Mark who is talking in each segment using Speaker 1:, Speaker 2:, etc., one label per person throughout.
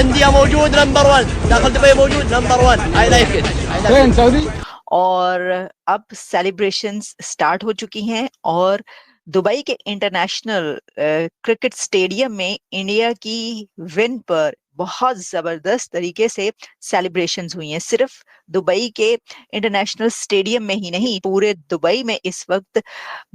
Speaker 1: India मौजूद number 1 दाखिल Dubai मौजूद number 1 I like it
Speaker 2: Saudi.
Speaker 3: और अब सेलिब्रेशंस स्टार्ट हो चुकी हैं और दुबई के इंटरनेशनल क्रिकेट स्टेडियम में इंडिया की विन पर बहुत जबरदस्त तरीके से सेलिब्रेशंस हुई हैं। सिर्फ दुबई के इंटरनेशनल स्टेडियम में ही नहीं, पूरे दुबई में इस वक्त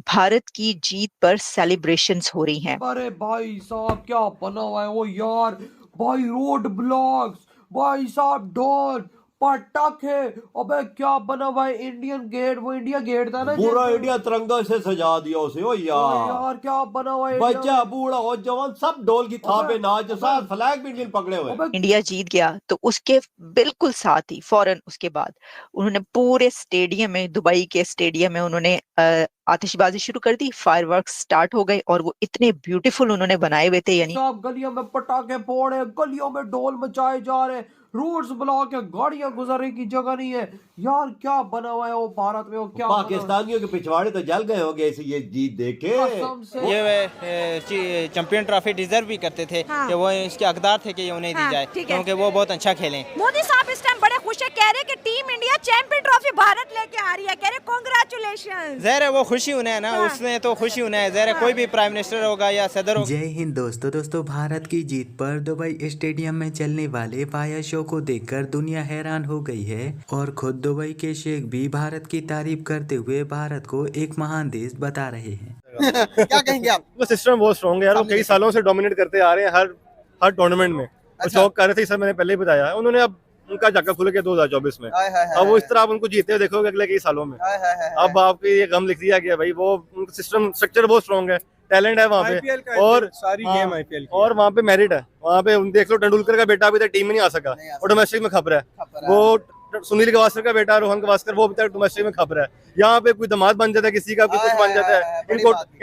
Speaker 3: भारत की जीत पर सेलिब्रेशंस हो रही हैं।
Speaker 4: अरे भाई साहब क्या बना हुआ है वो यार, भाई रोड ब्लॉक्स, भाई साहब ढोल पटाखे, अबे क्या बना हुआ है, इंडियन गेट, वो इंडिया गेट था ना,
Speaker 1: पूरा इंडिया तिरंगा से सजा दिया उसे। ओ
Speaker 4: यार क्या बना हुआ है,
Speaker 1: बच्चा बूढ़ा और जवान सब ढोल की थापे नाच, साथ फ्लैग भी इंडियन पकड़े हुए।
Speaker 3: इंडिया जीत गया तो उसके बिल्कुल साथ ही फौरन उसके बाद उन्होंने पूरे स्टेडियम में, दुबई के स्टेडियम में उन्होंने आतिशबाजी शुरू कर दी, फायरवर्क्स स्टार्ट हो गए और वो इतने ब्यूटीफुल उन्होंने बनाए हुए थे। यानी
Speaker 4: सब गलियों में पटाखे फोड़े, गलियों में ढोल मचाए जा रहे, रोड्स ब्लॉक है, गाड़ियां गुजरने की जगह नहीं है यार, क्या बना हुआ है वो भारत में, वो क्या
Speaker 1: पाकिस्तानियों के पिछवाड़े तो जल गए होंगे इसे ये जीत देख के।
Speaker 5: ये चैंपियन ट्रॉफी डिजर्व भी करते थे कि वो इसके हकदार थे कि ये उन्हें दी जाए, क्योंकि वो बहुत अच्छा खेले।
Speaker 6: मोदी साहब इस टाइम बड़े खुश है, कह रहे कि team India champion trophy Bharat लेके आ रही है, कह रहे कांग्रेचुलेशन।
Speaker 5: ज़ाहिर है वो खुशी उन्हें है ना, उसने तो खुशी उन्हें है, ज़ाहिर है कोई भी प्राइम मिनिस्टर होगा या सदर होगा।
Speaker 7: जय हिंद दोस्तों, भारत की जीत पर दुबई स्टेडियम में चलने वाले फायर शो को देखकर दुनिया हैरान हो गई है और खुद दुबई के शेख भी भारत की तारीफ करते हुए भारत को एक महान देश बता रहे हैं।
Speaker 8: क्या कहेंगे आप?
Speaker 9: वो सिस्टम बहुत स्ट्रॉन्ग है यार, वो कई सालों से डोमिनेट करते आ रहे हैं हर टूर्नामेंट में। वो शौक कर रहे थे सर, मैंने पहले ही बताया है, उन्होंने अब उनका झाका खुल गया 2024 में। अब वो इस तरह आप उनको जीते हुए देखोगे अगले कई सालों में। अब आपको ये गम लिख दिया गया भाई, वो उनका सिस्टम स्ट्रक्चर बहुत स्ट्रॉन्ग है, टैलेंट है वहाँ पे और सारी गेम आईपीएल और वहाँ पे मेरिट है। वहाँ पे देख लो, तेंदुलकर का बेटा अभी तक टीम में नहीं आ सका, वो डोमेस्टिक में खप रहा है। वो सुनील गावस्कर का बेटा रोहन गावस्कर, वो अभी तक डोमेस्टिक में खप रहा है। यहाँ पे कोई दामाद बन जाता है किसी का, कुछ बन जाता है,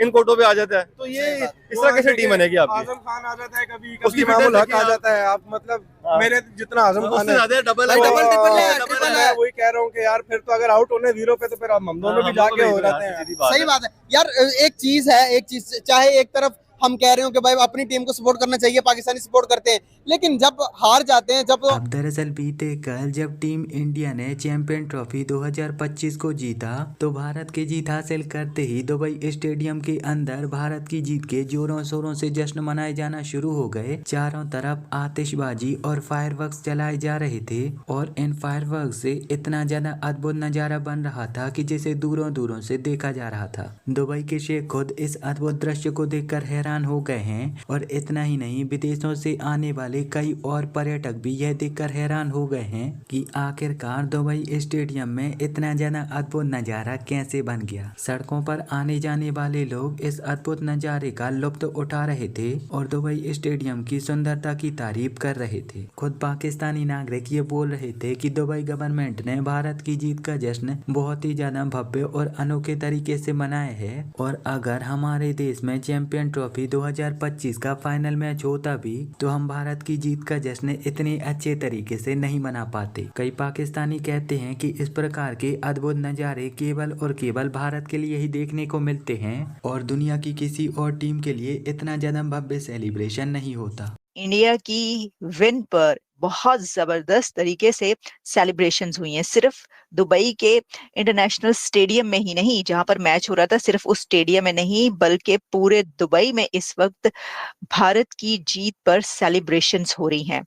Speaker 9: इन कोटों पे आ जाता है। तो ये इस तरह कैसे टीम बनेगी आपकी?
Speaker 8: आजम खान आ जाता है कभी, उसकी मामूल हक आ जाता है। आप मतलब मेरे जितना आजम खान है
Speaker 1: डबल
Speaker 8: मैं वही कह रहा हूँ कि यार फिर तो अगर आउट होने जीरो पे तो फिर हम दोनों भी जाके हो जाते हैं।
Speaker 10: सही बात है यार। एक चीज चाहे एक तरफ हम कह रहे हो कि भाई अपनी टीम को सपोर्ट करना चाहिए, पाकिस्तानी सपोर्ट करते हैं, लेकिन जब हार जाते हैं
Speaker 7: अब दरअसल बीते कल जब टीम इंडिया ने चैंपियन ट्रॉफी 2025 को जीता तो भारत की जीत हासिल करते ही दुबई स्टेडियम के अंदर भारत की जीत के जोरों शोरों से जश्न मनाए जाना शुरू हो गए। चारों तरफ आतिशबाजी और फायरवर्क्स चलाए जा रहे थे और इन फायरवर्क्स से इतना ज्यादा अद्भुत नजारा बन रहा था कि जिसे दूरों दूरों से देखा जा रहा था। दुबई के शेख खुद इस अद्भुत दृश्य को देखकर हैरान हो गए हैं और इतना ही नहीं, विदेशों से आने वाले कई और पर्यटक भी यह देखकर हैरान हो गए हैं कि आखिरकार दुबई स्टेडियम में इतना ज्यादा अद्भुत नजारा कैसे बन गया। सड़कों पर आने जाने वाले लोग इस अद्भुत नजारे का लुत्फ उठा रहे थे और दुबई स्टेडियम की सुंदरता की तारीफ कर रहे थे। खुद पाकिस्तानी नागरिक ये बोल रहे थे कि दुबई गवर्नमेंट ने भारत की जीत का जश्न बहुत ही ज्यादा भव्य और अनोखे तरीके से मनाया है और अगर हमारे देश में चैंपियन ट्रॉफी 2025 का फाइनल मैच होता भी तो हम भारत की जीत का जश्न इतने अच्छे तरीके से नहीं मना पाते। कई पाकिस्तानी कहते हैं कि इस प्रकार के अद्भुत नज़ारे केवल और केवल भारत के लिए ही देखने को मिलते हैं और दुनिया की किसी और टीम के लिए इतना ज्यादा भव्य सेलिब्रेशन नहीं होता।
Speaker 3: इंडिया की विन पर बहुत जबरदस्त तरीके से सेलिब्रेशंस हुई हैं। सिर्फ दुबई के इंटरनेशनल स्टेडियम में ही नहीं, जहां पर मैच हो रहा था, सिर्फ उस स्टेडियम में नहीं बल्कि पूरे दुबई में इस वक्त भारत की जीत पर सेलिब्रेशंस हो रही हैं।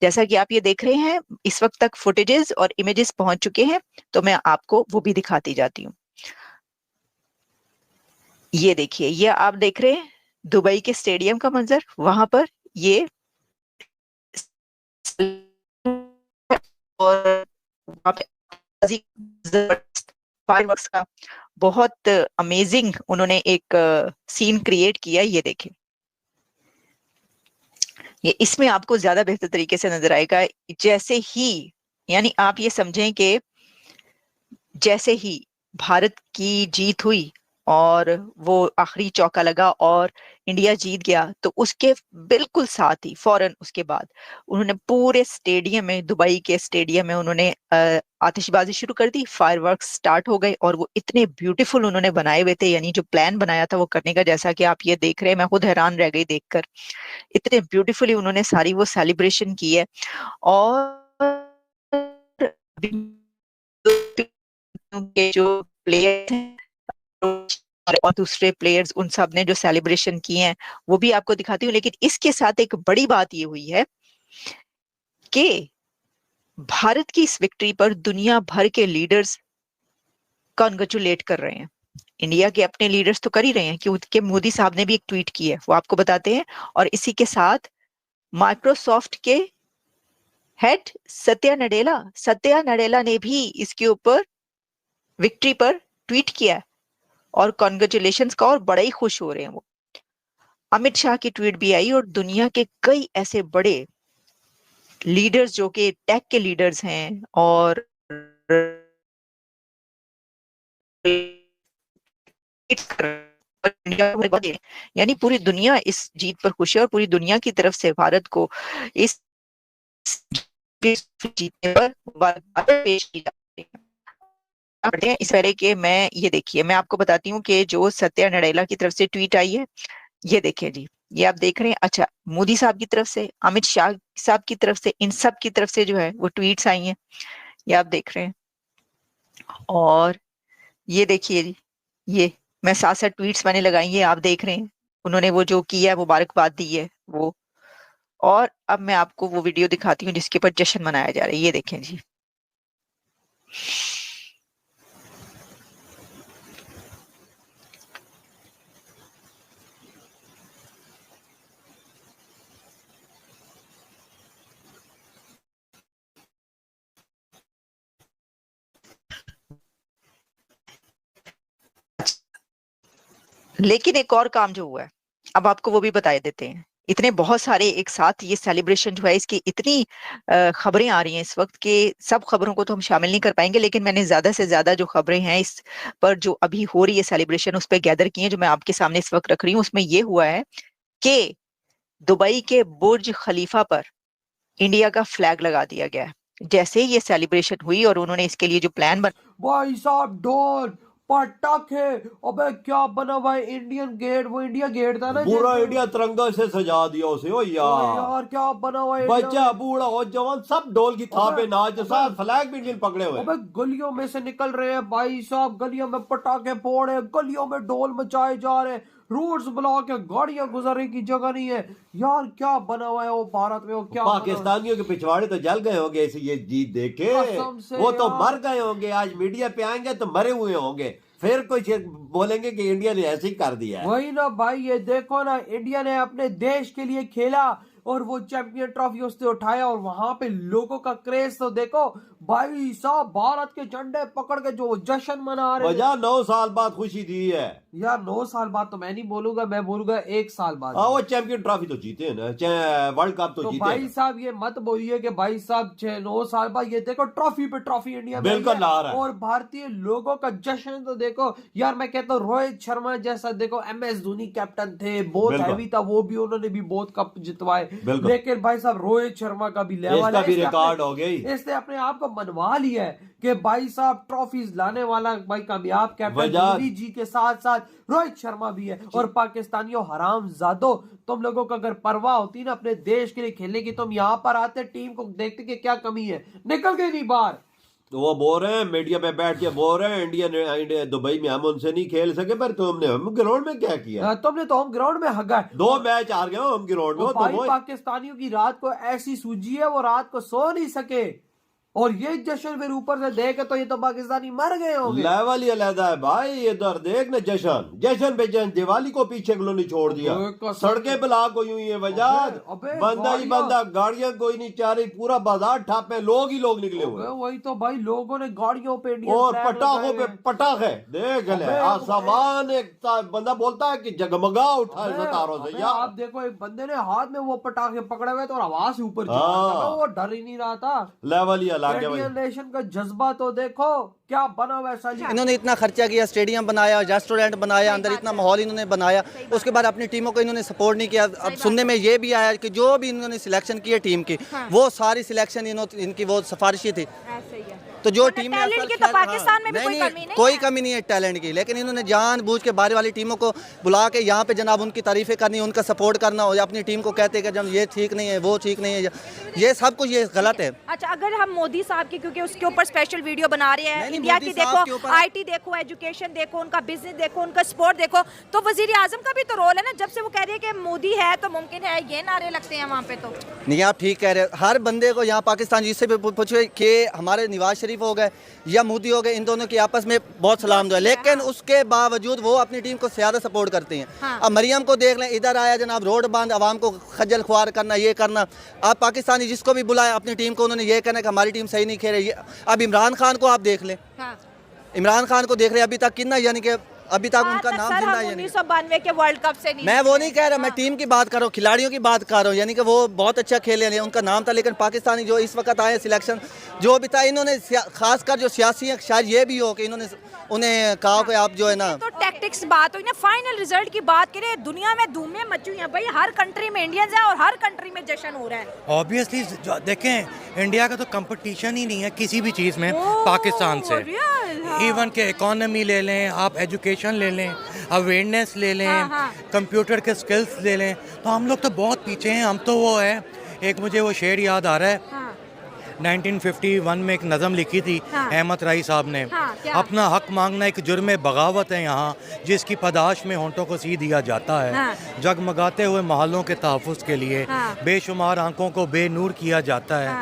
Speaker 3: जैसा कि आप ये देख रहे हैं, इस वक्त तक फुटेजेस और इमेजेस पहुंच चुके हैं, तो मैं आपको वो भी दिखाती जाती हूँ। ये देखिए, ये आप देख रहे हैं दुबई के स्टेडियम का मंजर, वहां पर ये और वहां पे फायरवर्क्स का बहुत अमेजिंग उन्होंने एक सीन क्रिएट किया। ये देखिए, ये इसमें आपको ज्यादा बेहतर तरीके से नजर आएगा। जैसे ही, यानी आप ये समझें कि जैसे ही भारत की जीत हुई और वो आखिरी चौका लगा और इंडिया जीत गया, तो उसके बिल्कुल साथ ही फौरन उसके बाद उन्होंने पूरे स्टेडियम में, दुबई के स्टेडियम में उन्होंने आतिशबाजी शुरू कर दी, फायरवर्क्स स्टार्ट हो गए और वो इतने ब्यूटीफुल उन्होंने बनाए हुए थे, यानी जो प्लान बनाया था वो करने का, जैसा कि आप ये देख रहे हैं, मैं खुद हैरान रह गई देखकर, इतने ब्यूटीफुली उन्होंने सारी वो सेलिब्रेशन की है। और के जो प्लेयर्स हैं और दूसरे प्लेयर्स, उन सब ने जो सेलिब्रेशन किए हैं वो भी आपको दिखाती हूँ। लेकिन इसके साथ एक बड़ी बात ये हुई है कि भारत की इस विक्ट्री पर दुनिया भर के लीडर्स कॉन्ग्रेचुलेट कर रहे हैं। इंडिया के अपने लीडर्स तो कर ही रहे हैं, क्योंकि मोदी साहब ने भी एक ट्वीट की है, वो आपको बताते हैं। और इसी के साथ माइक्रोसॉफ्ट के हेड सत्या नडेला ने भी इसके ऊपर विक्ट्री पर ट्वीट किया है और कॉन्ग्रेचुलेशंस का, और बड़े ही खुश हो रहे हैं वो। अमित शाह की ट्वीट भी आई और दुनिया के कई ऐसे बड़े लीडर्स जो कि टेक के लीडर्स हैं और यानी पूरी दुनिया इस जीत पर खुश है और पूरी दुनिया की तरफ से भारत को इस जीतने पर मुबारकबाद पेश की जाती है। इस तरह के ये देखिए, मैं आपको बताती हूँ कि जो सत्या नडेला की तरफ से ट्वीट आई है, ये देखिए जी, ये आप देख रहे हैं। अच्छा, मोदी साहब की तरफ से, अमित शाह साहब की तरफ से, इन सब की तरफ से जो है वो ट्वीट्स आई हैं, ये आप देख रहे हैं। और ये देखिए जी, ये मैं 7 ट्वीट्स मैंने लगाई है, आप देख रहे हैं, उन्होंने वो जो किया है, मुबारकबाद दी है वो। और अब मैं आपको वो वीडियो दिखाती हूँ जिसके ऊपर जश्न मनाया जा रहा है, ये देखें जी। लेकिन एक और काम जो हुआ है, अब आपको वो भी बता देते हैं। इतने बहुत सारे एक साथ ये सेलिब्रेशन जो है, इसकी इतनी खबरें आ रही हैं इस वक्त के, सब खबरों को तो हम शामिल नहीं कर पाएंगे, लेकिन मैंने ज्यादा से ज्यादा जो खबरें हैं इस पर जो अभी हो रही है सेलिब्रेशन, उस पर गैदर की है, जो मैं आपके सामने इस वक्त रख रही हूँ। उसमें ये हुआ है कि दुबई के बुर्ज खलीफा पर इंडिया का फ्लैग लगा दिया गया है। जैसे ये सेलिब्रेशन हुई और उन्होंने इसके लिए जो प्लान
Speaker 4: भाई साहब ढोल पटाखे, अबे क्या बना भाई, इंडियन गेट, वो इंडिया गेट था ना,
Speaker 1: पूरा इंडिया तिरंगा से सजा दिया उसे। ओ
Speaker 4: यार क्या बना हुआ,
Speaker 1: बच्चा बूढ़ा और जवान सब ढोल की थापे नाच, साथ फ्लैग भी इंडियन पकड़े हुए।
Speaker 4: अबे गलियों में से निकल रहे हैं भाई साहब, गलियों में पटाखे फोड़ रहे, गलियों में ढोल मचाए जा रहे, रोड्स ब्लॉक है, गाड़ियां गुजरने की जगह नहीं है। यार क्या बना हुआ है वो भारत में, वो क्या
Speaker 1: पाकिस्तानियों के पिछवाड़े तो जल गए होंगे ऐसे ये जीत देखे, वो तो मर गए होंगे, आज मीडिया पे आएंगे तो मरे हुए होंगे, फिर कुछ बोलेंगे कि इंडिया ने ऐसे ही कर दिया है।
Speaker 4: वही ना भाई, ये देखो ना, इंडिया ने अपने देश के लिए खेला और वो चैंपियन ट्रॉफी उसने उठाया, और वहां पे लोगों का क्रेज तो देखो भाई साहब, भारत के झंडे पकड़ के जो जश्न मना रहे हैं।
Speaker 1: 9 साल बाद खुशी दी है
Speaker 4: यार, 9 साल बाद तो मैं नहीं बोलूंगा, मैं बोलूंगा 1 साल बाद।
Speaker 1: वो चैंपियन ट्रॉफी तो जीते हैं ना, वर्ल्ड कप तो जीते
Speaker 4: भाई साहब ये मत बोलिए कि भाई साहब 9 साल बाद, ये देखो ट्रॉफी पे ट्रॉफी इंडिया में
Speaker 1: बिल्कुल ला रहा है,
Speaker 4: और भारतीय लोगों का जश्न तो देखो। यार मैं कहता हूँ रोहित शर्मा जैसा, देखो MS धोनी कैप्टन थे, बहुत हैवी था वो भी, उन्होंने भी बहुत कप जितवाए, लेकिन भाई साहब रोहित शर्मा का भी लेवल है,
Speaker 1: रिकॉर्ड हो गई,
Speaker 4: इसने अपने आप को मनवा लिया है कि भाई साहब ट्रॉफीज लाने वाला भाई कामयाब कैप्टन धोनी जी के साथ साथ रोहित शर्मा भी है। और पाकिस्तानियों हरामजादों, तुम लोगों को अगर परवाह होती ना अपने देश के लिए खेलने की, तुम यहाँ पर आते, टीम को देखते कि क्या कमी है, निकल गई नहीं बाहर।
Speaker 1: तो वो बोल रहे हैं, मीडिया पे बैठ के बोल रहे हैं, इंडिया दुबई में हम उनसे नहीं खेल सके, पर तुमने हम ग्राउंड में क्या किया,
Speaker 4: तुमने तो हम ग्राउंड में हगा,
Speaker 1: 2 मैच हार गए हम ग्राउंड में।
Speaker 4: भाई पाकिस्तानियों की रात को ऐसी सूझी है, वो रात को सो नहीं सके, और ये जश्न फिर ऊपर से देखे तो ये तो पाकिस्तानी मर गए होंगे।
Speaker 1: लेवल ही अलग है भाई, इधर देख ना, जश्न पे जश्न, दिवाली को पीछे नहीं छोड़ दिया, सड़कें ब्लॉक हुई हुई है, वजह बंदा ही बंदा, गाड़ियां कोई नहीं चाह रही, पूरा बाजार ठप है, लोग ही लोग निकले हुए।
Speaker 4: वही तो भाई, लोगों ने गाड़ियों पे
Speaker 1: और पटाखों पे पटाखे देख ले, आसमान एक बंदा बोलता है कि जगमगा उठा है सितारों से। यार
Speaker 4: आप देखो, एक बंदे ने हाथ में वो पटाखे पकड़े हुए थे और आवाज से ऊपर, वो डर ही नहीं रहा था।
Speaker 1: लेवल ही अलग आ गया भाई।
Speaker 4: इंडियन नेशन का जज्बा तो देखो क्या बना वैसा ही।
Speaker 2: इन्होंने इतना खर्चा किया, स्टेडियम बनाया, रेस्टोरेंट बनाया, अंदर इतना माहौल इन्होंने बनाया, उसके बाद अपनी टीमों को इन्होंने सपोर्ट नहीं किया। अब सुनने में ये भी आया कि जो भी इन्होंने सिलेक्शन की है टीम की, वो सारी सिलेक्शन इनकी वो सिफारिशी थी। तो जो टीम
Speaker 6: टैलेंट की तो पाकिस्तान में भी कोई कमी नहीं
Speaker 2: कोई कमी नहीं है टैलेंट की, लेकिन इन्होंने जानबूझ के बाहर वाली टीमों को बुला के यहाँ पे जनाब उनकी तारीफें करनी, उनका सपोर्ट करना, और अपनी टीम को कहते कि जब ये ठीक नहीं है, वो ठीक नहीं है, ये सब कुछ ये गलत है।
Speaker 6: अच्छा, अगर हम मोदी साहब की, क्योंकि उसके ऊपर स्पेशल वीडियो बना रहे हैं, इंडिया की देखो, आईटी देखो, एजुकेशन देखो, उनका बिजनेस देखो, उनका स्पोर्ट देखो, तो वजीर आजम का भी तो रोल है ना। जब से वो कह रही है कि मोदी है तो मुमकिन है, ये नारे लगते हैं वहाँ पे। तो
Speaker 2: नहीं, आप ठीक कह रहे हैं। हर बंदे को यहाँ पाकिस्तान जिससे भी पूछे कि हमारे नवाज शरीफ हो गए या मोदी हो गए, इन दोनों की आपस में बहुत सलाम दुआ, लेकिन उसके बावजूद वो अपनी टीम को ज्यादा सपोर्ट करते हैं।
Speaker 6: हाँ।
Speaker 2: अब मरियम को देख लें, इधर आया जनाब रोड बंद, आवाम को खज्जल खुआर करना, ये करना। अब पाकिस्तानी जिसको भी बुलाया अपनी टीम को, उन्होंने ये कहना कि हमारी टीम सही नहीं खेल रही। अब इमरान खान को आप देख लें, इमरान खान को देख रहे अभी तक कितना, यानी कि अभी तक उनका नाम जिंदा है।
Speaker 6: 1992 के वर्ल्ड कप से नहीं,
Speaker 2: मैं वो नहीं कह रहा, मैं टीम की बात कर रहा हूँ, खिलाड़ियों की बात कर रहा हूँ, यानी कि वो बहुत अच्छा खेले हैं, उनका नाम था। लेकिन पाकिस्तानी जो इस वक्त आए सिलेक्शन जो भी था, इन्होंने खासकर जो सियासी हैं, शायद ये भी हो कि इन्होंने उन्हें कहा कि आप जो है ना,
Speaker 6: तो टैक्टिक्स बात हुई ना, फाइनल रिजल्ट की बात करें, दुनिया में धूमें मची हुई हैं भाई। हर कंट्री में इंडियंस है और हर कंट्री में जश्न हो रहा है।
Speaker 11: ऑब्वियसली देखें, इंडिया का तो कंपटीशन ही नहीं है किसी भी चीज़ में पाकिस्तान से। इवन के इकोनॉमी ले लें, आप एजुकेशन ले लें, अवेयरनेस ले लें, कंप्यूटर के स्किल्स ले लें, तो हम लोग तो बहुत पीछे हैं। हम तो वो है, एक मुझे वो शेर याद आ रहा है, 1951 में एक नज़म लिखी थी अहमद राई साहब ने, अपना हक मांगना एक जुर्म बगावत है यहाँ, जिसकी पदाश में होंठों को सी दिया जाता है। जगमगाते हुए महलों के तहफ़्फ़ुज़ के लिए बेशुमार आंखों को बेनूर किया जाता है।